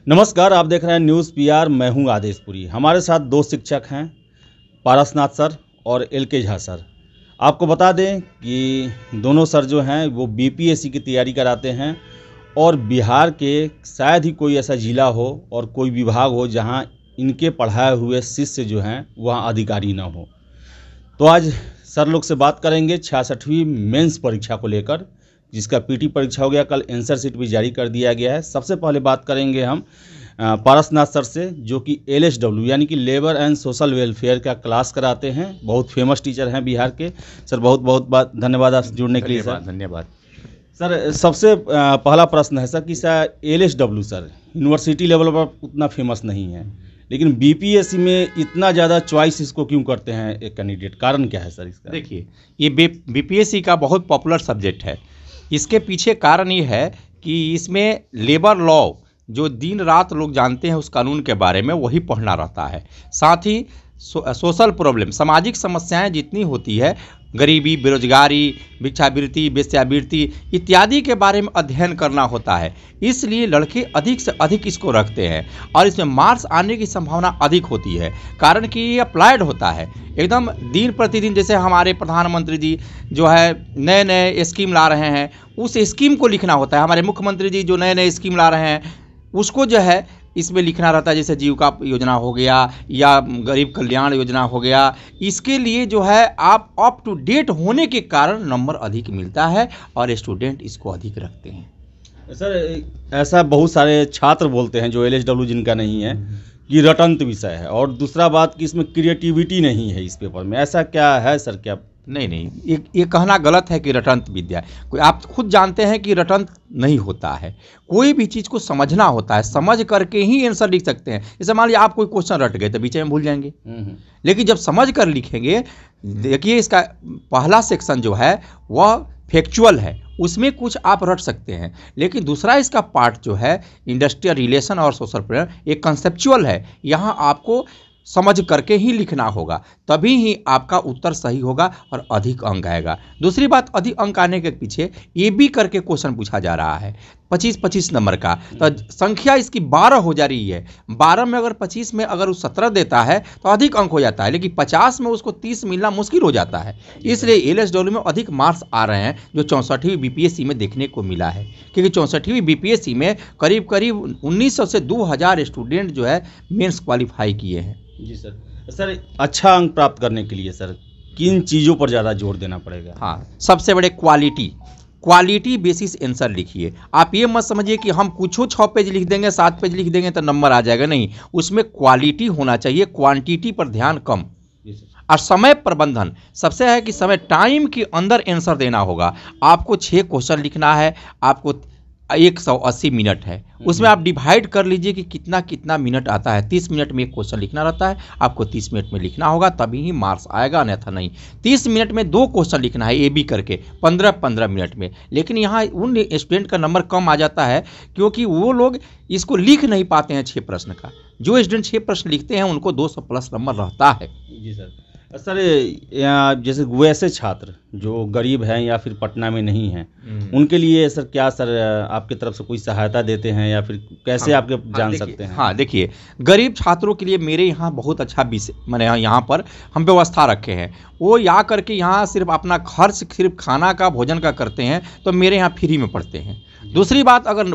नमस्कार, आप देख रहे हैं न्यूज़ पीआर। मैं हूं आदेशपुरी। हमारे साथ दो शिक्षक हैं, पारसनाथ सर और एलके झा सर। आपको बता दें कि दोनों सर जो हैं वो बीपीएससी की तैयारी कराते हैं और बिहार के शायद ही कोई ऐसा ज़िला हो और कोई विभाग हो जहां इनके पढ़ाए हुए शिष्य जो हैं वहां अधिकारी ना हो। तो आज सर लोग से बात करेंगे 66वीं मेंस परीक्षा को लेकर, जिसका पीटी परीक्षा हो गया, कल आंसर शीट भी जारी कर दिया गया है। सबसे पहले बात करेंगे हम पारसनाथ सर से, जो कि LSW यानी कि लेबर एंड सोशल वेलफेयर का क्लास कराते हैं। बहुत फेमस टीचर हैं बिहार के। सर बहुत बहुत धन्यवाद आप जुड़ने के लिए। सर धन्यवाद। सर सबसे पहला प्रश्न है सर कि sir LSW sir university level पर उतना फेमस नहीं है, लेकिन बीपीएससी में इतना ज़्यादा चॉइस इसको क्यों करते हैं एक कैंडिडेट? कारण क्या है सर इसका? देखिए, ये बीपीएससी का बहुत पॉपुलर सब्जेक्ट है। इसके पीछे कारण ये है कि इसमें लेबर लॉ, जो दिन रात लोग जानते हैं उस कानून के बारे में, वही पढ़ना रहता है। साथ ही सोशल प्रॉब्लम, सामाजिक समस्याएं जितनी होती है, गरीबी, बेरोजगारी, भिक्षावृत्ति, वेश्यावृत्ति इत्यादि के बारे में अध्ययन करना होता है। इसलिए लड़के अधिक से अधिक इसको रखते हैं और इसमें मार्क्स आने की संभावना अधिक होती है, कारण कि ये अप्लाइड होता है एकदम दिन प्रतिदिन। जैसे हमारे प्रधानमंत्री जी जो है नए नए स्कीम ला रहे हैं, उस स्कीम को लिखना होता है। हमारे मुख्यमंत्री जी जो नए नए स्कीम ला रहे हैं उसको जो है इसमें लिखना रहता है। जैसे जीविका योजना हो गया या गरीब कल्याण योजना हो गया। इसके लिए जो है आप अप टू डेट होने के कारण नंबर अधिक मिलता है और स्टूडेंट इसको अधिक रखते हैं। सर ऐसा बहुत सारे छात्र बोलते हैं जो LSW जिनका नहीं है कि रटंत विषय है, और दूसरा बात कि इसमें क्रिएटिविटी नहीं है इस पेपर में। ऐसा क्या है सर? क्या नहीं, ये कहना गलत है कि रटंत विद्या है। कोई आप खुद जानते हैं कि रटंत नहीं होता है। कोई भी चीज़ को समझना होता है, समझ करके ही आंसर लिख सकते हैं। जैसे मान लीजिए आप कोई क्वेश्चन रट गए तो बीच में भूल जाएंगे, लेकिन जब समझ कर लिखेंगे, देखिए इसका पहला सेक्शन जो है वह फैक्चुअल है, उसमें कुछ आप रट सकते हैं। लेकिन दूसरा इसका पार्ट जो है इंडस्ट्रियल रिलेशन और सोशल प्रेयर, एक कंसेप्चुअल है। यहाँ आपको समझ करके ही लिखना होगा, तभी ही आपका उत्तर सही होगा और अधिक अंक आएगा। दूसरी बात, अधिक अंक आने के पीछे ये भी करके क्वेश्चन पूछा जा रहा है 25-25 नंबर का, तो संख्या इसकी 12 हो जा रही है। 12 में अगर 25 में अगर वो 17 देता है तो अधिक अंक हो जाता है, लेकिन 50 में उसको 30 मिलना मुश्किल हो जाता है। इसलिए LSW में अधिक मार्क्स आ रहे हैं, जो 64वीं बीपीएससी में देखने को मिला है। क्योंकि 64वीं बीपीएससी में करीब करीब 1900 से 2000 स्टूडेंट जो है मेंस क्वालिफाई किए हैं। जी सर। सर अच्छा अंक प्राप्त करने के लिए सर किन चीज़ों पर ज़्यादा जोर देना पड़ेगा? हाँ, सबसे बड़े क्वालिटी बेसिस आंसर लिखिए। आप ये मत समझिए कि हम कुछ 6 पेज लिख देंगे, 7 पेज लिख देंगे तो नंबर आ जाएगा। नहीं, उसमें क्वालिटी होना चाहिए, क्वांटिटी पर ध्यान कम। और समय प्रबंधन सबसे है कि समय टाइम के अंदर आंसर देना होगा। आपको 6 क्वेश्चन लिखना है, आपको 180 मिनट है, उसमें आप डिवाइड कर लीजिए कि कितना कितना मिनट आता है। 30 मिनट में एक क्वेश्चन लिखना रहता है, आपको 30 मिनट में लिखना होगा, तभी ही मार्क्स आएगा, अन्यथा नहीं। 30 मिनट में 2 क्वेश्चन लिखना है AB करके 15-15 मिनट में। लेकिन यहाँ उन स्टूडेंट का नंबर कम आ जाता है क्योंकि वो लोग इसको लिख नहीं पाते हैं 6 प्रश्न का। जो स्टूडेंट 6 प्रश्न लिखते हैं उनको 200 प्लस नंबर रहता है। जी सर। सर जैसे वैसे छात्र जो गरीब हैं या फिर पटना में नहीं हैं, उनके लिए सर क्या सर आपकी तरफ से कोई सहायता देते हैं या फिर कैसे आपके जान सकते हैं? हाँ, देखिए, गरीब छात्रों के लिए मेरे यहाँ बहुत अच्छा मैंने यहाँ पर हम व्यवस्था रखे हैं। वो या करके यहाँ सिर्फ अपना खर्च सिर्फ खाना का, भोजन का करते हैं, तो मेरे यहाँ फ्री में पढ़ते हैं। दूसरी बात, अगर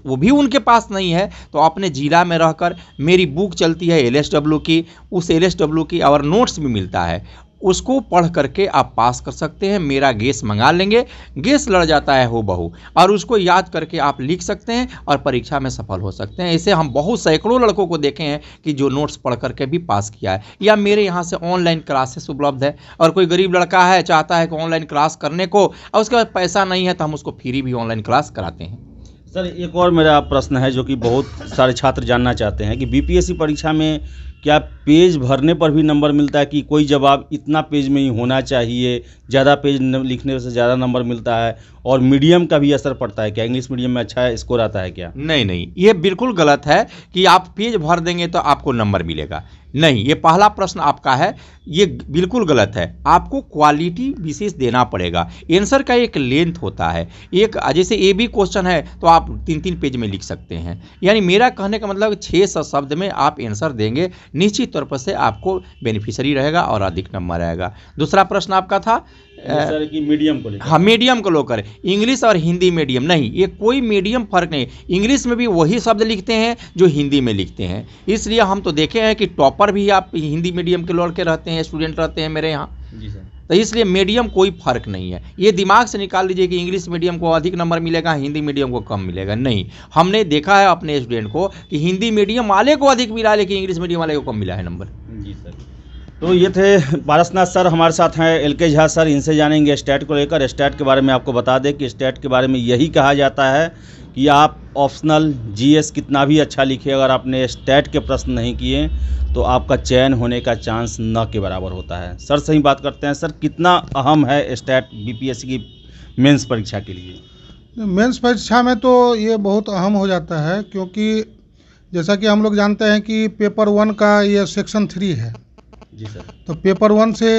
वो भी उनके पास नहीं है तो अपने जिला में रहकर मेरी बुक चलती है LSW की, उस LSW की और नोट्स भी मिलता है, उसको पढ़ करके आप पास कर सकते हैं। मेरा गेस मंगा लेंगे, गेस लड़ जाता है हो बहू, और उसको याद करके आप लिख सकते हैं और परीक्षा में सफल हो सकते हैं। ऐसे हम बहुत सैकड़ों लड़कों को देखे हैं कि जो नोट्स पढ़ करके भी पास किया है। या मेरे यहाँ से ऑनलाइन क्लासेस उपलब्ध है, और कोई गरीब लड़का है चाहता है कि ऑनलाइन क्लास करने को और उसके पास पैसा नहीं है तो हम उसको फ्री भी ऑनलाइन क्लास कराते हैं। सर एक और मेरा प्रश्न है जो कि बहुत सारे छात्र जानना चाहते हैं कि बीपीएससी परीक्षा में क्या पेज भरने पर भी नंबर मिलता है कि कोई जवाब इतना पेज में ही होना चाहिए, ज़्यादा पेज लिखने से ज़्यादा नंबर मिलता है, और मीडियम का भी असर पड़ता है क्या? इंग्लिश मीडियम में अच्छा स्कोर आता है क्या? नहीं नहीं, ये बिल्कुल गलत है कि आप पेज भर देंगे तो आपको नंबर मिलेगा। नहीं, ये पहला प्रश्न आपका है, ये बिल्कुल गलत है। आपको क्वालिटी विशेष देना पड़ेगा। आंसर का एक लेंथ होता है, एक जैसे ए बी क्वेश्चन है तो आप 3-3 पेज में लिख सकते हैं। यानी मेरा कहने का मतलब 600 शब्द में आप आंसर देंगे, निश्चित तौर पर से आपको बेनिफिशियरी रहेगा और अधिक नंबर आएगा। दूसरा प्रश्न आपका था सर कि मीडियम को लेकर। हाँ, मीडियम को लेकर इंग्लिश और हिंदी मीडियम नहीं, ये कोई मीडियम फर्क नहीं। इंग्लिश में भी वही शब्द लिखते हैं जो हिंदी में लिखते हैं, इसलिए हम तो देखे हैं कि टॉपर भी आप हिंदी मीडियम के लड़के रहते हैं, स्टूडेंट रहते हैं मेरे यहाँ। जी सर। तो इसलिए मीडियम कोई फर्क नहीं है। ये दिमाग से निकाल लीजिए कि इंग्लिश मीडियम को अधिक नंबर मिलेगा, हिंदी मीडियम को कम मिलेगा। नहीं, हमने देखा है अपने स्टूडेंट को कि हिंदी मीडियम वाले को अधिक मिला है लेकिन इंग्लिश मीडियम वाले को कम मिला है नंबर। जी सर। तो ये थे पारसनाथ सर, हमारे साथ हैं एल.के. झा सर। इनसे जानेंगे स्टैट को लेकर। स्टैट के बारे में आपको बता दें कि स्टैट के बारे में यही कहा जाता है कि आप ऑप्शनल जीएस कितना भी अच्छा लिखे, अगर आपने स्टैट के प्रश्न नहीं किए तो आपका चयन होने का चांस न के बराबर होता है। सर से ही बात करते हैं। सर, कितना अहम है स्टैट बीपीएससी की मेंस परीक्षा के लिए? मेंस परीक्षा में तो ये बहुत अहम हो जाता है, क्योंकि जैसा कि हम लोग जानते हैं कि पेपर 1 का ये सेक्शन 3 है। जी सर। तो पेपर 1 से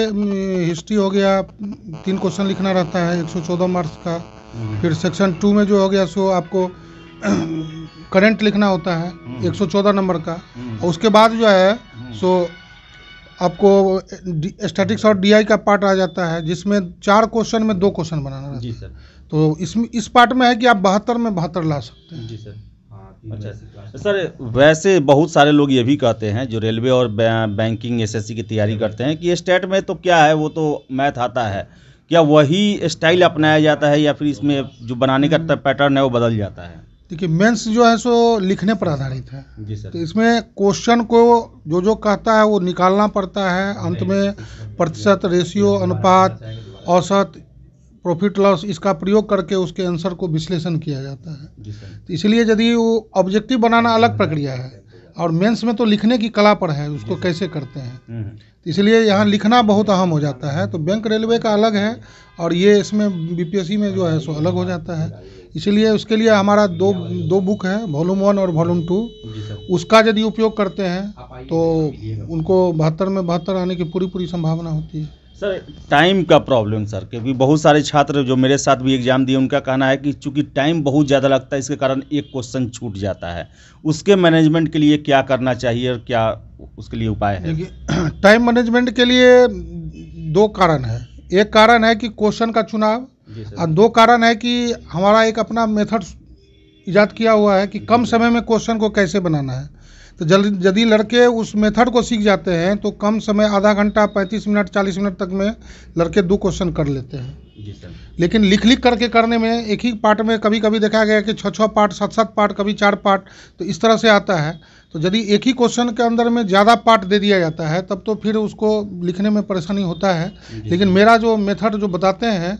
हिस्ट्री हो गया, 3 क्वेश्चन लिखना रहता है 114 मार्क्स का। फिर सेक्शन 2 में जो हो गया सो आपको करंट लिखना होता है 114 नंबर का। और उसके बाद जो है सो आपको स्टैटिक्स और डीआई का पार्ट आ जाता है, जिसमें 4 क्वेश्चन में 2 क्वेश्चन बनाना रहता है। जी सर। तो इस पार्ट में है कि आप 72 में 72 ला सकते हैं। जी सर। अच्छा सर, वैसे बहुत सारे लोग ये भी कहते हैं जो रेलवे और बैंकिंग एसएससी की तैयारी करते हैं कि स्टेट में तो क्या है, वो तो मैथ आता है, क्या वही स्टाइल अपनाया जाता है या फिर इसमें जो बनाने का पैटर्न है वो बदल जाता है? देखिए, मेंस जो है सो लिखने पर आधारित है। जी सर। तो इसमें क्वेश्चन को जो कहता है वो निकालना पड़ता है। अंत में प्रतिशत, रेशियो, अनुपात, औसत, प्रॉफिट लॉस, इसका प्रयोग करके उसके आंसर को विश्लेषण किया जाता है। जी सर। तो इसलिए यदि वो ऑब्जेक्टिव बनाना अलग प्रक्रिया है और मेंस में तो लिखने की कला पर है, उसको कैसे करते हैं। तो इसलिए यहाँ लिखना बहुत अहम हो जाता है। तो बैंक रेलवे का अलग है और ये इसमें बीपीएससी में जो है सो अलग हो जाता है। इसलिए उसके लिए हमारा दो बुक है, वॉल्यूम 1 और वॉल्यूम 2। उसका यदि उपयोग करते हैं तो उनको 72 में 72 आने की पूरी संभावना होती है। सर, टाइम का प्रॉब्लम सर, क्योंकि बहुत सारे छात्र जो मेरे साथ भी एग्जाम दिए उनका कहना है कि चूंकि टाइम बहुत ज़्यादा लगता है, इसके कारण एक क्वेश्चन छूट जाता है। उसके मैनेजमेंट के लिए क्या करना चाहिए और क्या उसके लिए उपाय है? देखिए, टाइम मैनेजमेंट के लिए 2 कारण है। एक कारण है कि क्वेश्चन का चुनाव, और 2 कारण है कि हमारा एक अपना मेथड इजाद किया हुआ है कि कम समय में क्वेश्चन को कैसे बनाना है। तो यदि लड़के उस मेथड को सीख जाते हैं तो कम समय, आधा घंटा, 35 मिनट, 40 मिनट तक में लड़के 2 क्वेश्चन कर लेते हैं। जी सर। लेकिन लिख करके करने में एक ही पार्ट में कभी कभी देखा गया कि 6 पार्ट, 7 पार्ट, कभी 4 पार्ट, तो इस तरह से आता है। तो यदि एक ही क्वेश्चन के अंदर में ज़्यादा पार्ट दे दिया जाता है तब तो फिर उसको लिखने में परेशानी होता है। लेकिन मेरा जो मेथड जो बताते हैं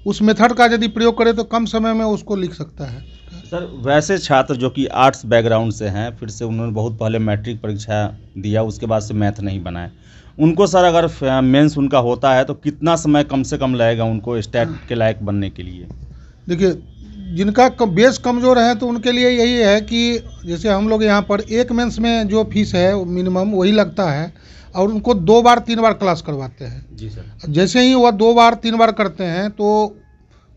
उस मेथड का यदि प्रयोग करें तो कम समय में उसको लिख सकता है। सर, वैसे छात्र जो कि आर्ट्स बैकग्राउंड से हैं, फिर से उन्होंने बहुत पहले मैट्रिक परीक्षा दिया, उसके बाद से मैथ नहीं बनाए, उनको सर अगर मेंस उनका होता है तो कितना समय कम से कम लगेगा उनको स्टैट के लायक बनने के लिए? देखिए, जिनका बेस कमज़ोर है तो उनके लिए यही है कि जैसे हम लोग यहाँ पर एक मेंस में जो फीस है मिनिमम वही लगता है और उनको 2 बार 3 बार क्लास करवाते हैं। जी सर। जैसे ही वह 2 बार 3 बार करते हैं तो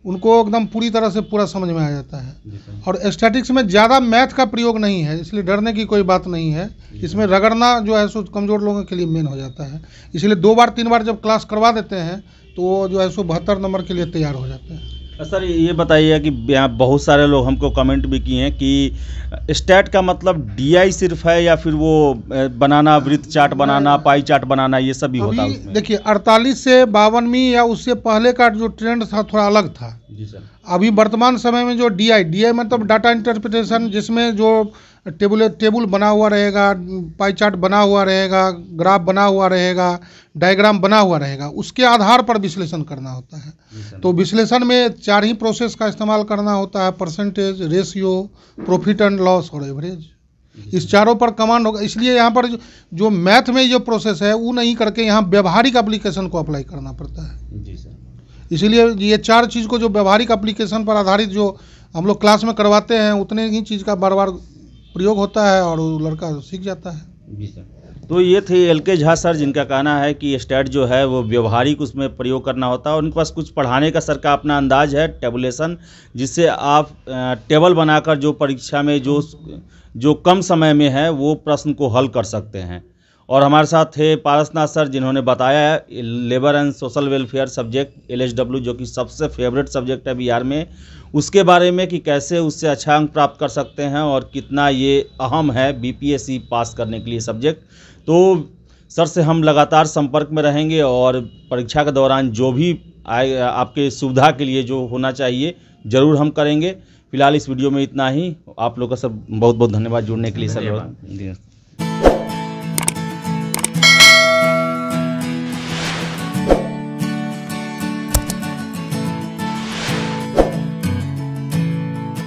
उनको एकदम पूरी तरह से पूरा समझ में आ जाता है। और स्टैटिक्स में ज़्यादा मैथ का प्रयोग नहीं है, इसलिए डरने की कोई बात नहीं है। इसमें रगड़ना जो है सो कमज़ोर लोगों के लिए मेन हो जाता है। इसलिए 2 बार 3 बार जब क्लास करवा देते हैं तो वो जो है सो 72 नंबर के लिए तैयार हो जाते हैं। सर, ये बताइए कि बहुत सारे लोग हमको कमेंट भी किए हैं कि स्टैट का मतलब डीआई सिर्फ है या फिर वो बनाना, वृत्त चार्ट बनाना, पाई चार्ट बनाना, ये सब भी होता है उसमें? देखिए, 48 से 52वीं या उससे पहले का जो ट्रेंड था थोड़ा अलग था। जी सर। अभी वर्तमान समय में जो डीआई मतलब डाटा इंटरप्रिटेशन, जिसमें जो टेबल बना हुआ रहेगा, पाई चार्ट बना हुआ रहेगा, ग्राफ बना हुआ रहेगा, डायग्राम बना हुआ रहेगा, उसके आधार पर विश्लेषण करना होता है। तो विश्लेषण में 4 ही प्रोसेस का इस्तेमाल करना होता है: percentage, ratio, profit and loss और एवरेज। इस चारों पर कमांड होगा। इसलिए यहाँ पर जो मैथ में जो प्रोसेस है वो नहीं करके यहाँ व्यवहारिक एप्लीकेशन को अप्लाई करना पड़ता है। जी सर। इसीलिए ये 4 चीज़ को जो व्यवहारिक एप्लीकेशन पर आधारित जो हम लोग क्लास में करवाते हैं उतने ही चीज़ का बार बार प्रयोग होता है और वो लड़का सीख जाता है। जी सर। तो ये थे LK झा सर, जिनका कहना है कि स्टैट जो है वो व्यवहारिक उसमें प्रयोग करना होता है और उनके पास कुछ पढ़ाने का सर का अपना अंदाज है, टेबुलेशन, जिससे आप टेबल बनाकर जो परीक्षा में जो कम समय में है वो प्रश्न को हल कर सकते हैं। और हमारे साथ थे पारसनाथ सर, जिन्होंने बताया labour and social welfare subject LSW, जो कि सबसे फेवरेट सब्जेक्ट है बिहार में, उसके बारे में कि कैसे उससे अच्छा अंक प्राप्त कर सकते हैं और कितना ये अहम है BPSC पास करने के लिए सब्जेक्ट। तो सर से हम लगातार संपर्क में रहेंगे और परीक्षा के दौरान जो भी आपके सुविधा के लिए जो होना चाहिए ज़रूर हम करेंगे। फिलहाल इस वीडियो में इतना ही। आप लोगों का सब बहुत बहुत धन्यवाद जुड़ने के लिए सर।